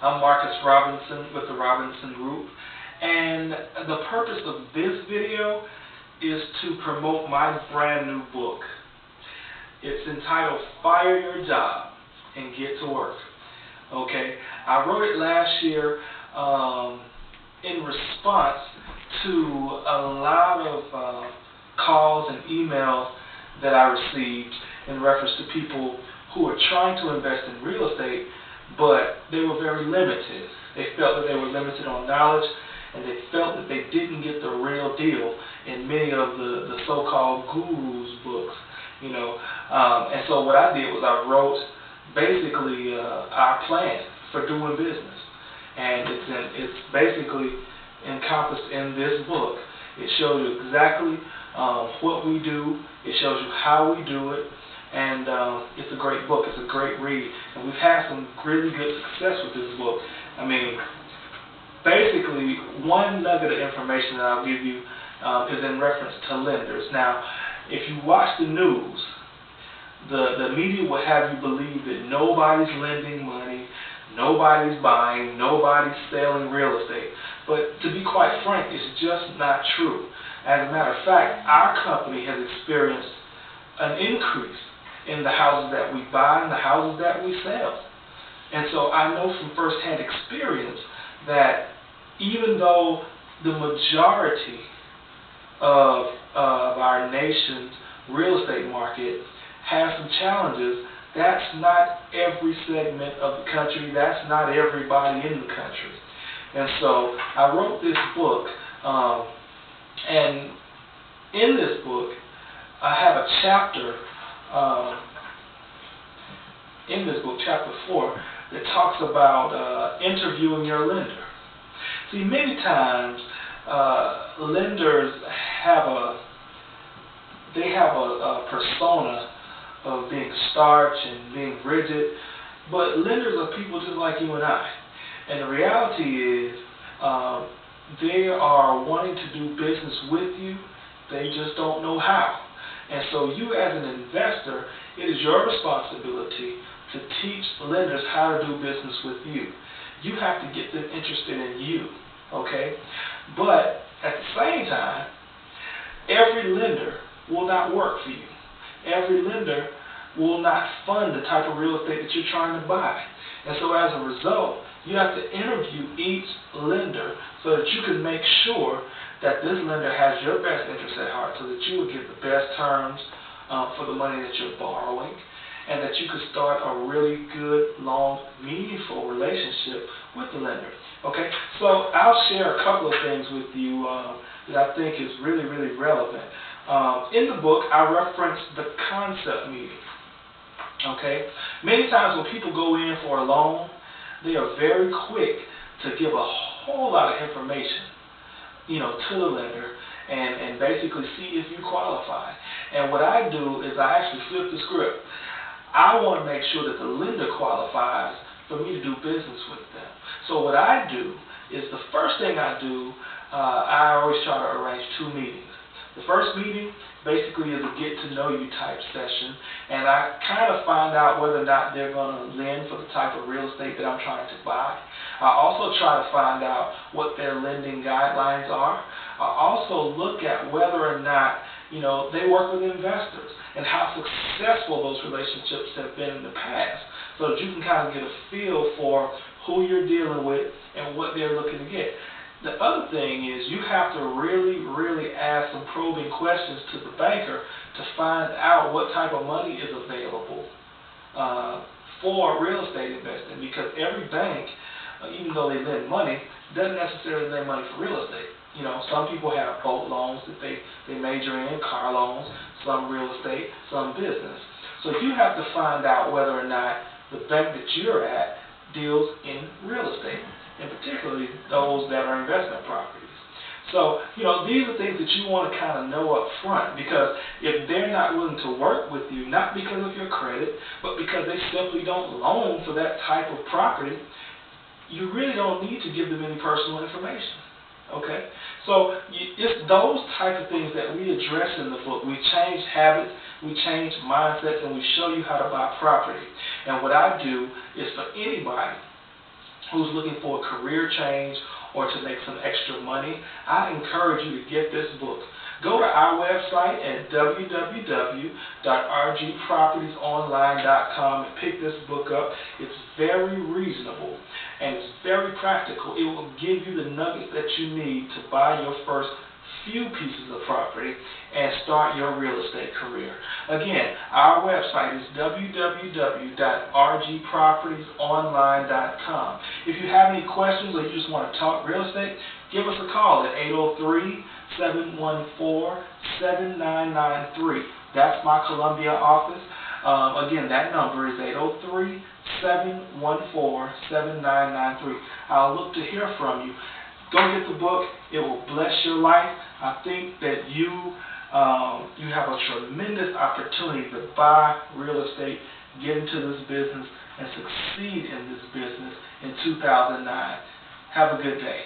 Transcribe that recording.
I'm Marcus Robinson with the Robinson Group, and the purpose of this video is to promote my brand new book. It's entitled Fire Your Job and Get to Work. Okay, I wrote it last year in response to a lot of calls and emails that I received in reference to people who are trying to invest in real estate, but they were very limited. They felt that they were limited on knowledge, and they felt that they didn't get the real deal in many of the so-called gurus' books, And so what I did was I wrote basically our plan for doing business, and it's basically encompassed in this book. It shows you exactly what we do. It shows you how we do it. And it's a great book. It's a great read. And we've had some really good success with this book. I mean, basically, one nugget of information that I'll give you is in reference to lenders. Now, if you watch the news, the media will have you believe that nobody's lending money, nobody's buying, nobody's selling real estate. But to be quite frank, it's just not true. As a matter of fact, our company has experienced an increase in the houses that we buy and the houses that we sell. And so I know from firsthand experience that even though the majority of our nation's real estate market has some challenges, that's not every segment of the country, that's not everybody in the country. And so I wrote this book, and in this book I have a chapter in this book, chapter 4, that talks about interviewing your lender. See, many times lenders have a persona of being starch and being rigid, but lenders are people just like you and I. And the reality is they are wanting to do business with you, they just don't know how. And so you as an investor, it is your responsibility to teach lenders how to do business with you. You have to get them interested in you, okay? But at the same time, every lender will not work for you. Every lender will not fund the type of real estate that you're trying to buy. And so as a result, you have to interview each lender so that you can make sure that this lender has your best interest at heart, so that you will get the best terms for the money that you're borrowing, and that you could start a really good, long, meaningful relationship with the lender. Okay, so I'll share a couple of things with you that I think is really, really relevant. In the book, I reference the concept meeting. Okay, many times when people go in for a loan, they are very quick to give a whole lot of information, to the lender and basically see if you qualify. And what I do is I actually flip the script. I want to make sure that the lender qualifies for me to do business with them. So what I do is the first thing I do, I always try to arrange 2 meetings. The first meeting basically is a get-to-know-you type session, and I kind of find out whether or not they're going to lend for the type of real estate that I'm trying to buy. I also try to find out what their lending guidelines are. I also look at whether or not they work with investors and how successful those relationships have been in the past, so that you can kind of get a feel for who you're dealing with and what they're looking to get. The other thing is you have to really, really ask some probing questions to the banker to find out what type of money is available for real estate investing, because every bank, even though they lend money, doesn't necessarily lend money for real estate. Some people have boat loans that they major in, car loans, some real estate, some business. So you have to find out whether or not the bank that you're at deals in real estate, and particularly those that are investment properties. So, these are things that you want to kind of know up front, because if they're not willing to work with you, not because of your credit, but because they simply don't loan for that type of property, you really don't need to give them any personal information. Okay? So it's those type of things that we address in the book. We change habits, we change mindsets, and we show you how to buy property. And what I do is for anybody who's looking for a career change or to make some extra money, I encourage you to get this book. Go to our website at www.rgpropertiesonline.com and pick this book up. It's very reasonable and it's very practical. It will give you the nuggets that you need to buy your first few pieces of property and start your real estate career. Again, our website is www.rgpropertiesonline.com. If you have any questions or you just want to talk real estate, give us a call at 803-714-7993. That's my Columbia office. Again, that number is 803-714-7993. I'll look to hear from you. Go get the book. It will bless your life. I think that you have a tremendous opportunity to buy real estate, get into this business, and succeed in this business in 2009. Have a good day.